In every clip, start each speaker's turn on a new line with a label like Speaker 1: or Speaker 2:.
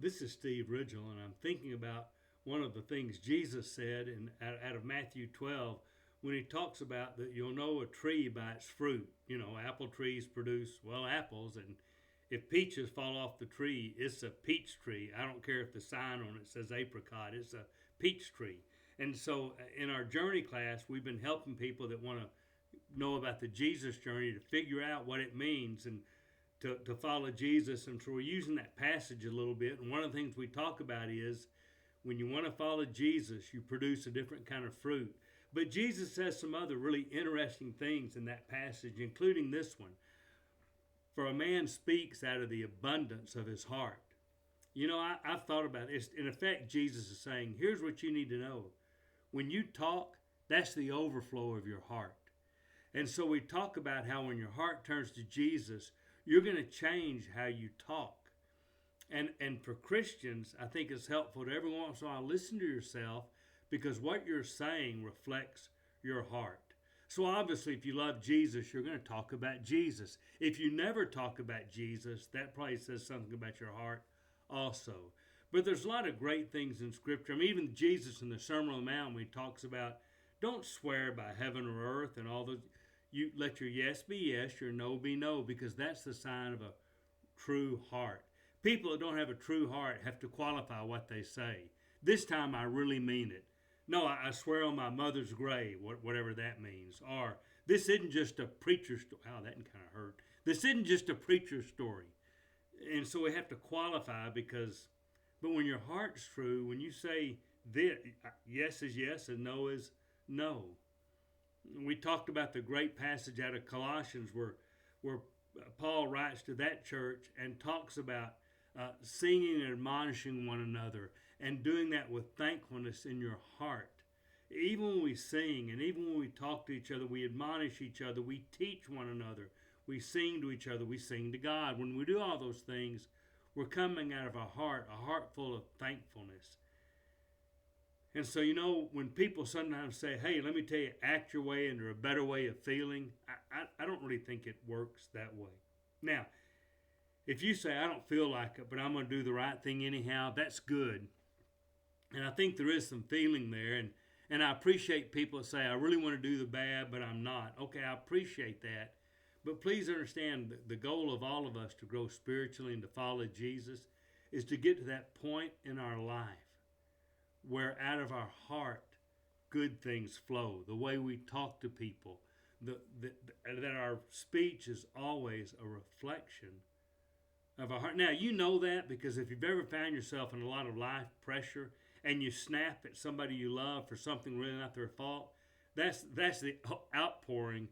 Speaker 1: This is Steve Ridgel, and I'm thinking about one of the things Jesus said out of Matthew 12 when he talks about that you'll know a tree by its fruit. You know, apple trees produce, well, apples, and if peaches fall off the tree, it's a peach tree. I don't care if the sign on it says apricot, it's a peach tree. And so in our journey class, we've been helping people that want to know about the Jesus journey to figure out what it means and to follow Jesus. And so we're using that passage a little bit. And one of the things we talk about is when you want to follow Jesus, you produce a different kind of fruit. But Jesus says some other really interesting things in that passage, including this one. For a man speaks out of the abundance of his heart. You know, I've thought about this. In effect, Jesus is saying, here's what you need to know. When you talk, that's the overflow of your heart. And so we talk about how when your heart turns to Jesus, you're going to change how you talk. And for Christians, I think it's helpful to every once in a while listen to yourself, because what you're saying reflects your heart. So obviously, if you love Jesus, you're going to talk about Jesus. If you never talk about Jesus, that probably says something about your heart also. But there's a lot of great things in Scripture. I mean, even Jesus in the Sermon on the Mount, when he talks about don't swear by heaven or earth and all those. You let your yes be yes, your no be no, because that's the sign of a true heart. People that don't have a true heart have to qualify what they say. This time I really mean it. No, I swear on my mother's grave, whatever that means. Or this isn't just a preacher's story. Oh, that kind of hurt. This isn't just a preacher's story. And so we have to qualify but when your heart's true, when you say this, yes is yes and no is no. We talked about the great passage out of Colossians where Paul writes to that church and talks about singing and admonishing one another and doing that with thankfulness in your heart. Even when we sing and even when we talk to each other, we admonish each other, we teach one another, we sing to each other, we sing to God. When we do all those things, we're coming out of a heart full of thankfulness. And so, you know, when people sometimes say, hey, let me tell you, act your way into a better way of feeling, I don't really think it works that way. Now, if you say, I don't feel like it, but I'm going to do the right thing anyhow, that's good. And I think there is some feeling there. And I appreciate people that say, I really want to do the bad, but I'm not. Okay, I appreciate that. But please understand the goal of all of us to grow spiritually and to follow Jesus is to get to that point in our life where out of our heart good things flow, the way we talk to people, that our speech is always a reflection of our heart. Now, you know that because if you've ever found yourself in a lot of life pressure and you snap at somebody you love for something really not their fault, that's the outpouring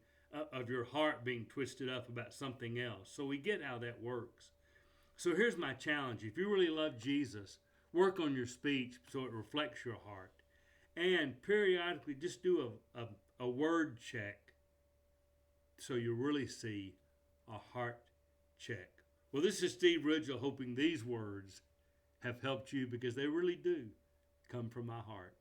Speaker 1: of your heart being twisted up about something else. So we get how that works. So here's my challenge. If you really love Jesus, work on your speech so it reflects your heart. And periodically just do a word check so you really see a heart check. Well, this is Steve Ridgel hoping these words have helped you because they really do come from my heart.